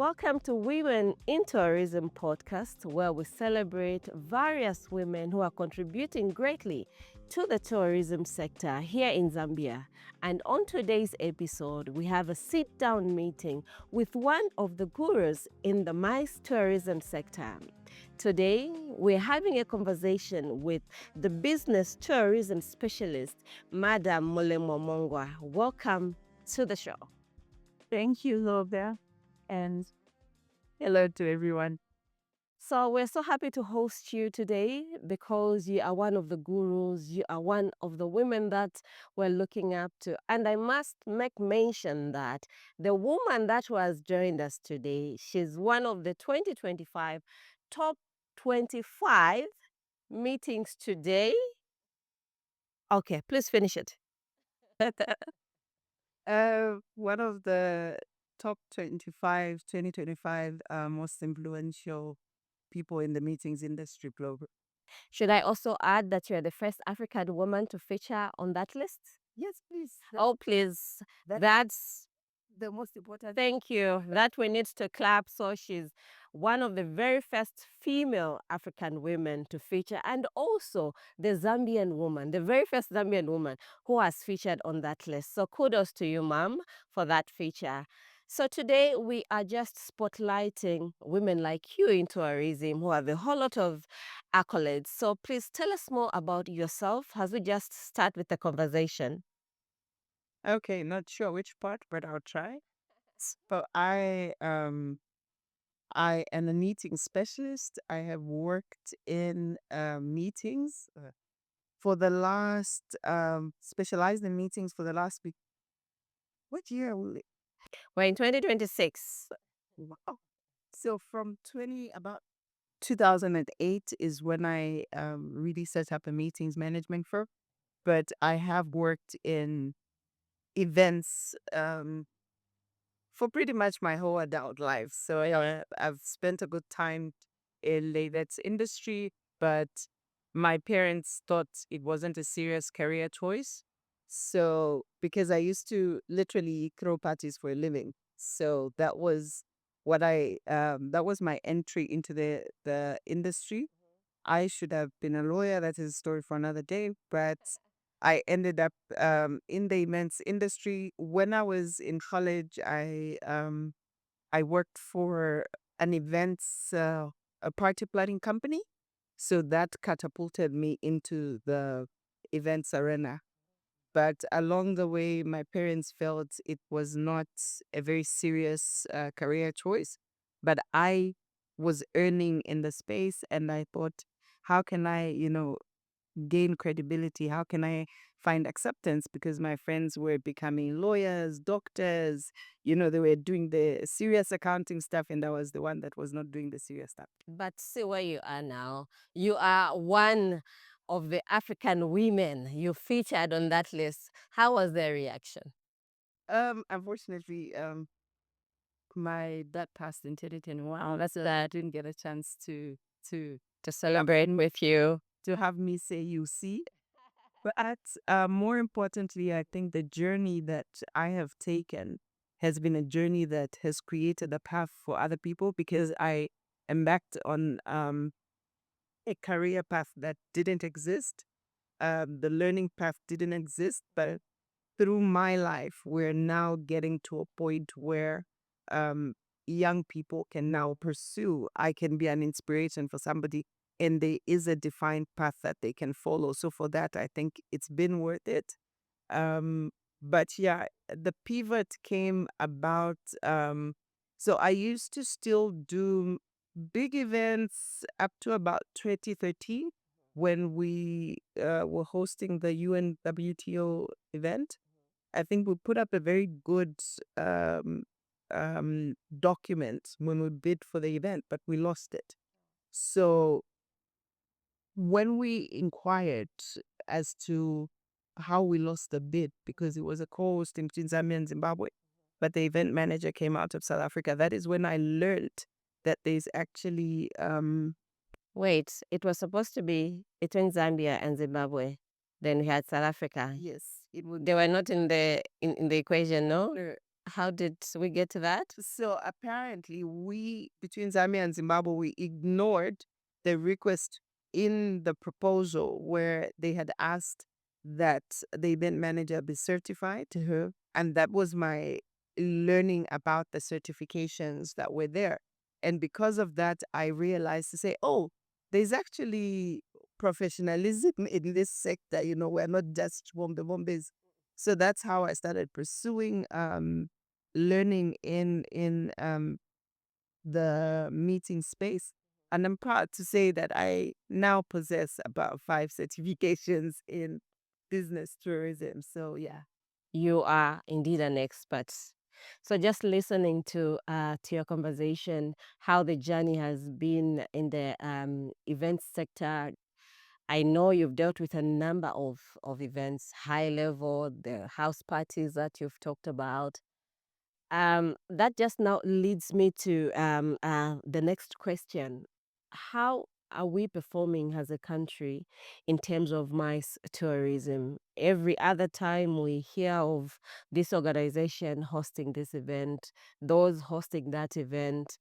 Welcome to Women in Tourism podcast, where we celebrate various women who are contributing greatly to the tourism sector here in Zambia. And on today's episode, we have a sit-down meeting with one of the gurus in the MICE tourism sector. Today, we're having a conversation with the business tourism specialist, Madam Mulemo Mongwa. Welcome to the show. Thank you, Zambia, and hello to everyone. So we're so happy to host you today because you are one of the gurus, you are one of the women that we're looking up to. And I must make mention that the woman that was joined us today, she's one of the 2025 top 25 meetings today. Okay, please finish it. One of the top 2025 most influential people in the meetings industry global. Should I also add that you're the first African woman to feature on that list? Yes, please. Oh, please. That's The most important. Thank you. That we need to clap. So she's one of the very first female African women to feature, and also the Zambian woman, the very first Zambian woman who has featured on that list. So kudos to you, ma'am, for that feature. So today we are just spotlighting women like you in tourism who have a whole lot of accolades. So please tell us more about yourself as we just start with the conversation. Okay, not sure which part, but I'll try. So I am a meeting specialist. I have worked in meetings for the last specialized in meetings for the last week. What year will it? We're in 2026. Wow. So from about 2008 is when I really set up a meetings management firm. But I have worked in events for pretty much my whole adult life. So I've spent a good time in the events industry, but my parents thought it wasn't a serious career choice. So because I used to literally throw parties for a living, so that was my entry into the industry. I should have been a lawyer. That is a story for another day. But I ended up in the events industry. When I was in college, I worked for an events a party planning company. So that catapulted me into the events arena. But along the way, my parents felt it was not a very serious career choice. But I was earning in the space, and I thought, how can I, gain credibility? How can I find acceptance? Because my friends were becoming lawyers, doctors, they were doing the serious accounting stuff, and I was the one that was not doing the serious stuff. But see where you are now. You are one of the African women you featured on that list. How was their reaction? Unfortunately, my dad passed in 2021. Wow, that's I didn't get a chance to Celebrate with you. to have me say you see. But more importantly, I think the journey that I have taken has been a journey that has created a path for other people because I embarked on a career path that didn't exist. The learning path didn't exist, but through my life, we're now getting to a point where um, young people can now pursue. I can be an inspiration for somebody, and there is a defined path that they can follow. So for that, I think it's been worth it. But yeah, the pivot came about. So I used to still do big events up to about 2013 when we were hosting the UNWTO event. I think we put up a very good document when we bid for the event, but we lost it. So when we inquired as to how we lost the bid, because it was a co-hosting between Zambia and Zimbabwe, but the event manager came out of South Africa, that is when I learned that there's actually Wait, it was supposed to be between Zambia and Zimbabwe. Then we had South Africa. yes, it would. They were not in the equation, no? How did we get to that? So apparently, we between Zambia and Zimbabwe, we ignored the request in the proposal where they had asked that the event manager be certified. And that was my learning about the certifications that were there. And because of that, I realized to say, oh, there's actually professionalism in this sector. We're not just Bombes. So that's how I started pursuing learning in the meeting space. And I'm proud to say that I now possess about 5 certifications in business tourism. So yeah. You are indeed an expert. So just listening to your conversation, how the journey has been in the events sector. I know you've dealt with a number of events, high level, the house parties that you've talked about. That just now leads me to the next question. How are we performing as a country in terms of MICE tourism? Every other time we hear of this organization hosting this event, those hosting that event,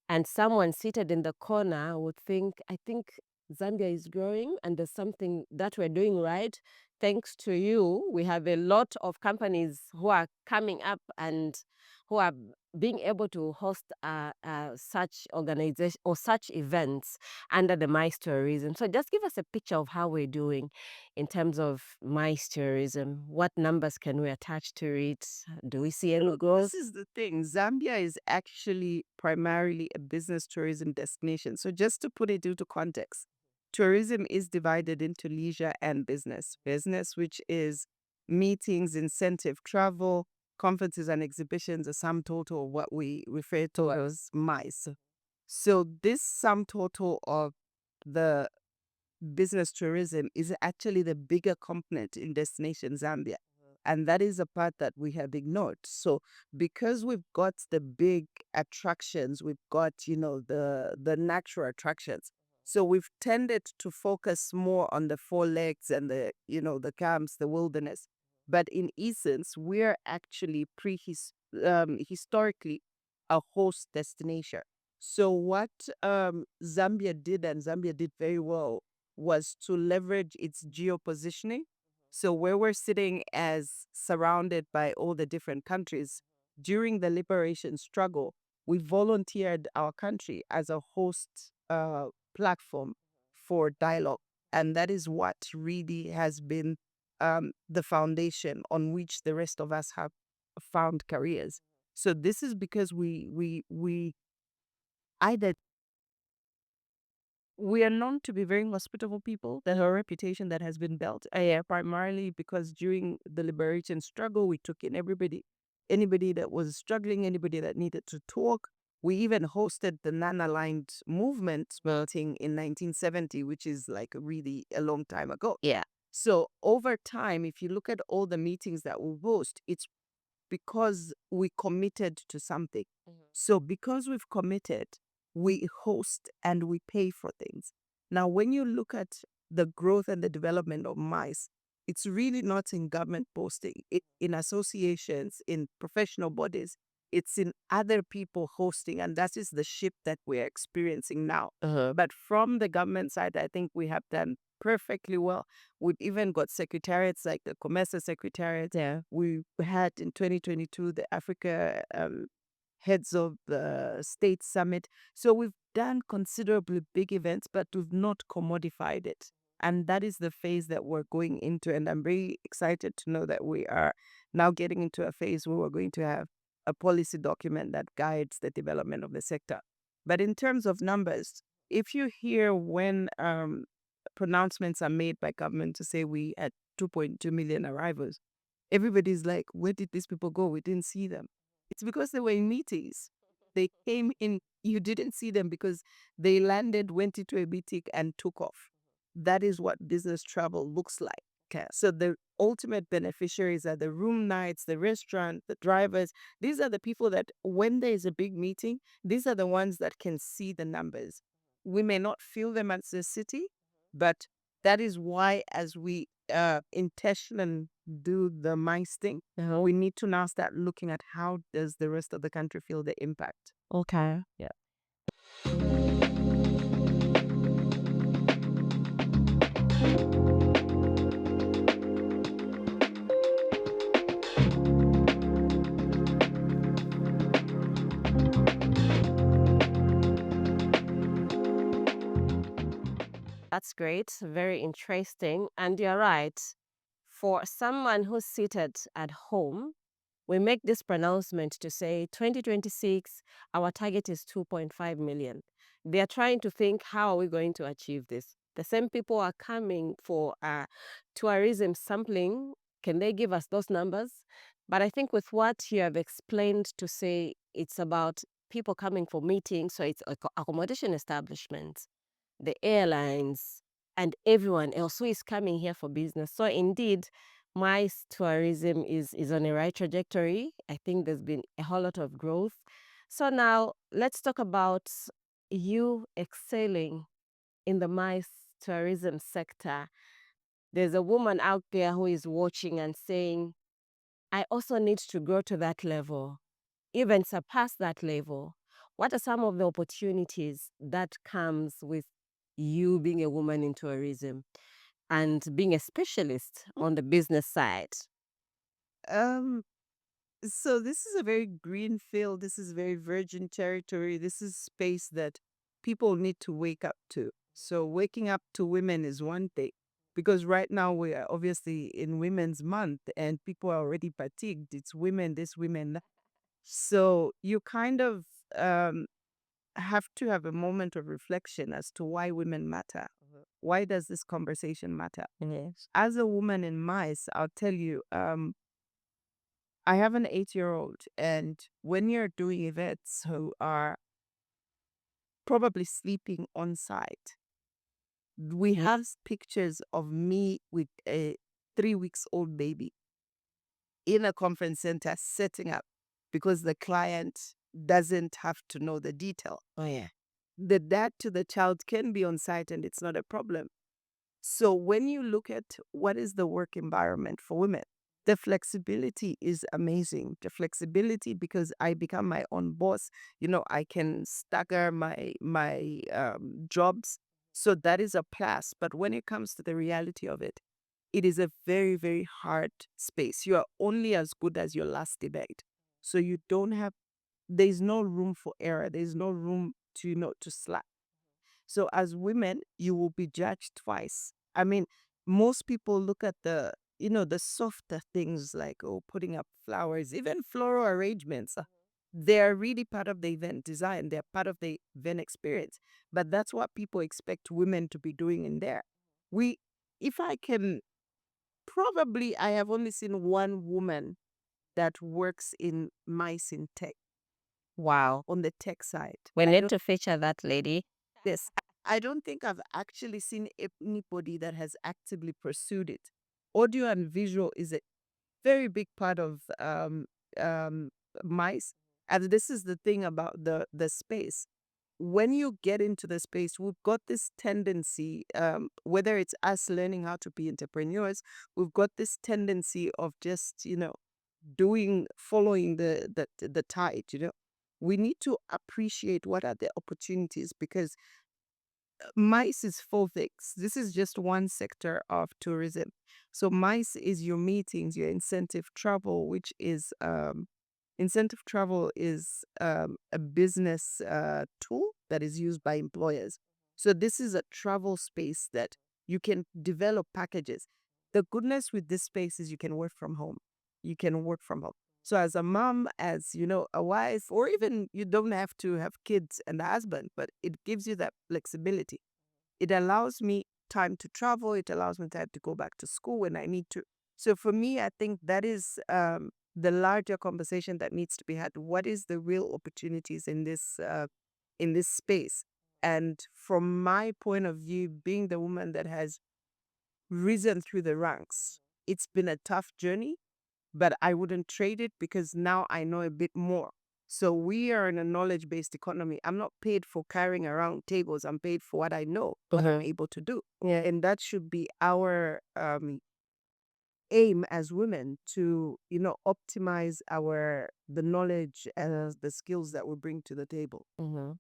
and someone seated in the corner would think, I think Zambia is growing and there's something that we're doing right. Thanks to you, we have a lot of companies who are coming up and who are being able to host such organization or such events under the MICE tourism. So just give us a picture of how we're doing in terms of MICE tourism. What numbers can we attach to it? Do we see any growth? This is the thing. Zambia is actually primarily a business tourism destination. So just to put it into context, tourism is divided into leisure and business. Business, which is meetings, incentive, travel, conferences and exhibitions, a sum total of what we refer to as MICE. So this sum total of the business tourism is actually the bigger component in destination Zambia. And that is a part that we have ignored. So because we've got the big attractions, we've got, the natural attractions. So we've tended to focus more on the four legs and the camps, the wilderness. But in essence, we're actually historically a host destination. So what Zambia did, and Zambia did very well, was to leverage its geopositioning. So where we're sitting as surrounded by all the different countries, during the liberation struggle, we volunteered our country as a host platform for dialogue. And that is what really has been the foundation on which the rest of us have found careers. So this is because we either we are known to be very hospitable people. There's a reputation that has been built, primarily because during the liberation struggle, we took in anybody that was struggling, anybody that needed to talk. We even hosted the non-aligned movement meeting in 1970, which is like really a long time ago. Yeah. So over time, if you look at all the meetings that we host, it's because we committed to something. So because we've committed, we host and we pay for things. Now, when you look at the growth and the development of MICE, it's really not in government posting, in associations, in professional bodies. It's in other people hosting, and that is the shift that we're experiencing now. But from the government side, I think we have done perfectly well. We've even got secretariats like the Commerce Secretariat. Yeah. We had in 2022 the Africa Heads of the State Summit. So we've done considerably big events, but we've not commodified it. And that is the phase that we're going into. And I'm very excited to know that we are now getting into a phase where we're going to have a policy document that guides the development of the sector. But in terms of numbers, if you hear when pronouncements are made by government to say we had 2.2 million arrivals, everybody's like, where did these people go? We didn't see them. It's because they were in meetings. They came in, you didn't see them because they landed, went into a meeting and took off. That is what business travel looks like. Okay. So the ultimate beneficiaries are the room nights, the restaurant, the drivers. These are the people that when there is a big meeting, these are the ones that can see the numbers. We may not feel them as a city, but that is why as we intentionally do the mice thing, we need to now start looking at how does the rest of the country feel the impact. Okay. Yeah. That's great. Very interesting. And you're right. For someone who's seated at home, we make this pronouncement to say 2026, our target is 2.5 million. They are trying to think, how are we going to achieve this? The same people are coming for tourism sampling. Can they give us those numbers? But I think with what you have explained to say it's about people coming for meetings, so it's accommodation establishments, the airlines, and everyone else who is coming here for business. So indeed, my tourism is on a right trajectory. I think there's been a whole lot of growth. So now let's talk about you excelling in the MICE tourism sector. There's a woman out there who is watching and saying, I also need to grow to that level, even surpass that level. What are some of the opportunities that comes with you being a woman in tourism and being a specialist on the business side? Um, so this is a very green field. This is very virgin territory. This is space that people need to wake up to. So waking up to women is one thing, because right now we are obviously in Women's Month and people are already fatigued. It's women this, women that. So you kind of um, have to have a moment of reflection as to why women matter. Why does this conversation matter? Yes. As a woman in mice, I'll tell you, I have an 8-year-old, and when you're doing events who are probably sleeping on site, we have pictures of me with a 3 weeks old baby in a conference center setting up because the client doesn't have to know the detail. Oh, yeah. The dad to the child can be on site and it's not a problem. So when you look at what is the work environment for women, the flexibility is amazing. The flexibility because I become my own boss. I can stagger my jobs. So that is a plus. But when it comes to the reality of it, it is a very, very hard space. You are only as good as your last event. So you don't have, there's no room for error. There's no room to slack. So as women, you will be judged twice. I mean, most people look at the softer things like, putting up flowers, even floral arrangements. They're really part of the event design. They're part of the event experience. But that's what people expect women to be doing in there. We, if I can, probably I have only seen one woman that works in mice in tech, Wow. on the tech side. We I need don't to feature that lady. this. I don't think I've actually seen anybody that has actively pursued it. Audio and visual is a very big part of um, mice. And this is the thing about the space. When you get into the space, we've got this tendency, whether it's us learning how to be entrepreneurs, we've got this tendency of just, following the tide. We need to appreciate what are the opportunities, because MICE is full things. This is just one sector of tourism. So MICE is your meetings, your incentive travel, which is incentive travel is a business tool that is used by employers. So this is a travel space that you can develop packages. The goodness with this space is you can work from home. You can work from home. So as a mom, as a wife, or even you don't have to have kids and a husband, but it gives you that flexibility. It allows me time to travel. It allows me time to go back to school when I need to. So for me, I think that is the larger conversation that needs to be had. What is the real opportunities in this space? And from my point of view, being the woman that has risen through the ranks, it's been a tough journey, but I wouldn't trade it because now I know a bit more. So we are in a knowledge-based economy. I'm not paid for carrying around tables. I'm paid for what I know, what I'm able to do. Yeah. And that should be our aim as women to, optimize the knowledge and the skills that we bring to the table. Mhm.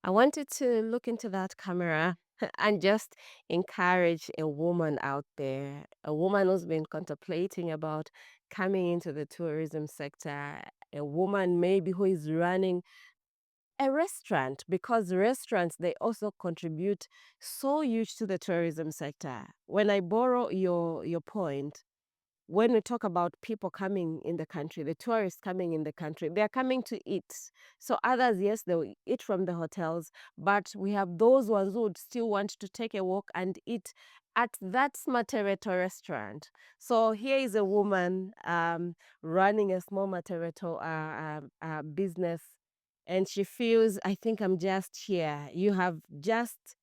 I wanted to look into that camera and just encourage a woman out there, a woman who's been contemplating about coming into the tourism sector, a woman maybe who is running a restaurant, because restaurants, they also contribute so huge to the tourism sector. When I borrow your point, when we talk about people coming in the country, the tourists coming in the country, they're coming to eat. So others, yes, they will eat from the hotels, but we have those ones who would still want to take a walk and eat at that Matereto restaurant. So here is a woman running a small Matereto business, and she feels, I think I'm just here. You have just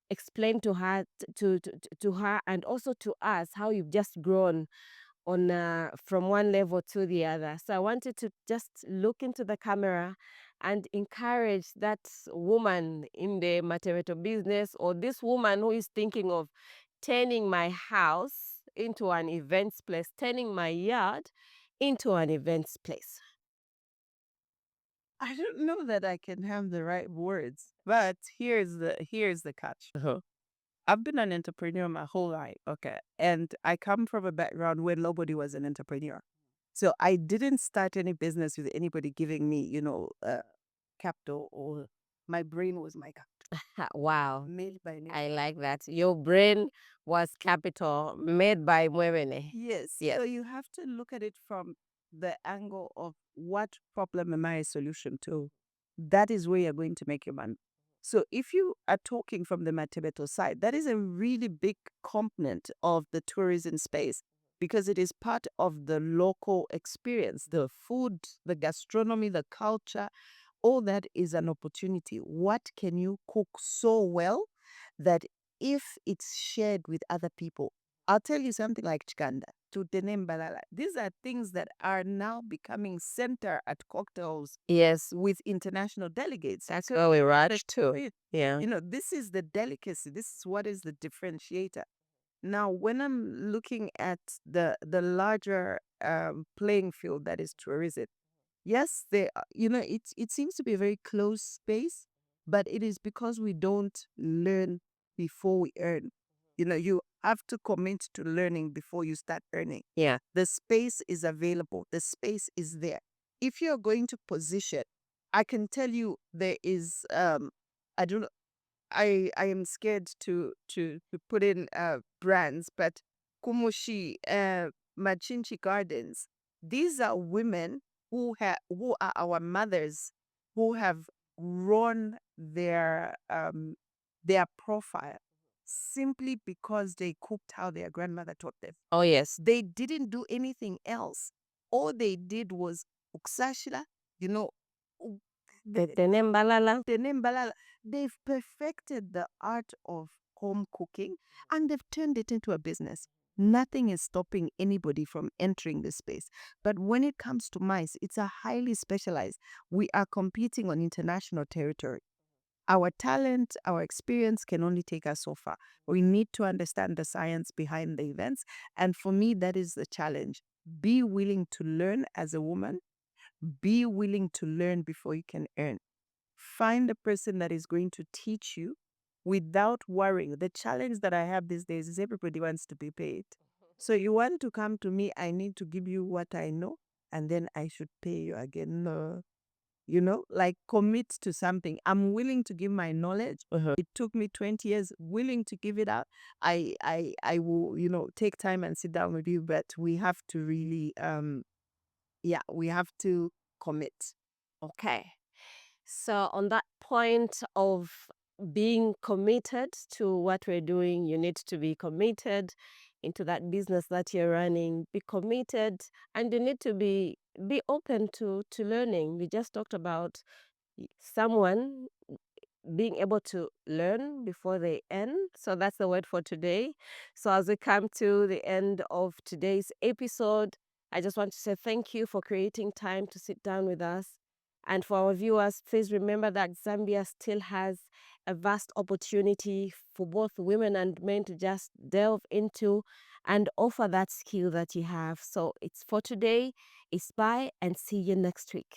explained to her, to her, and also to us, how you've just grown on from one level to the other. So I wanted to just look into the camera and encourage that woman in the Matereto business, or this woman who is thinking of turning my house into an events place, turning my yard into an events place. I don't know that I can have the right words, but here's the catch. I've been an entrepreneur my whole life, okay, and I come from a background where nobody was an entrepreneur. So I didn't start any business with anybody giving me, capital, or my brain was my capital, Wow. made by nature. I like that. Your brain was capital made by Mwebene. Yes. Yes. So you have to look at it from the angle of what problem am I a solution to? That is where you're going to make your money. So if you are talking from the Matebeto side, that is a really big component of the tourism space, because it is part of the local experience, the food, the gastronomy, the culture. All that is an opportunity. What can you cook so well that if it's shared with other people? I'll tell you something like chikanda, tutenembalala. These are things that are now becoming center at cocktails Yes. with international delegates. That's because where we rush to. it- Yeah. this is the delicacy. This is what is the differentiator. Now, when I'm looking at the larger playing field that is tourism, yes, it seems to be a very close space, but it is because we don't learn before we earn. You have to commit to learning before you start earning. Yeah. The space is available. The space is there. If you're going to position, I can tell you there is I don't know, I am scared to put in brands, but Kumushi, Machinchi Gardens, these are women who are our mothers, who have grown their profile simply because they cooked how their grandmother taught them. Oh, yes. They didn't do anything else. All they did was uksashila, you know, u- the Tenembalala. Tenembalala. They've perfected the art of home cooking and they've turned it into a business. Nothing is stopping anybody from entering this space. But when it comes to mice, it's a highly specialized. We are competing on international territory. Our talent, our experience can only take us so far. We need to understand the science behind the events. And for me, that is the challenge. Be willing to learn as a woman. Be willing to learn before you can earn. Find a person that is going to teach you without worrying. The challenge that I have these days is everybody wants to be paid. So you want to come to me, I need to give you what I know, and then I should pay you again. No. Like commit to something. I'm willing to give my knowledge. It took me 20 years, willing to give it out. I will, take time and sit down with you, but we have to really, we have to commit. Okay. So, on that point of being committed to what we're doing, you need to be committed into that business that you're running. Be committed, and you need to be open to learning. We just talked about someone being able to learn before they end. So that's the word for today. So as we come to the end of today's episode, I just want to say thank you for creating time to sit down with us And for our viewers, please remember that Zambia still has a vast opportunity for both women and men to just delve into and offer that skill that you have. So it's for today. It's bye and see you next week.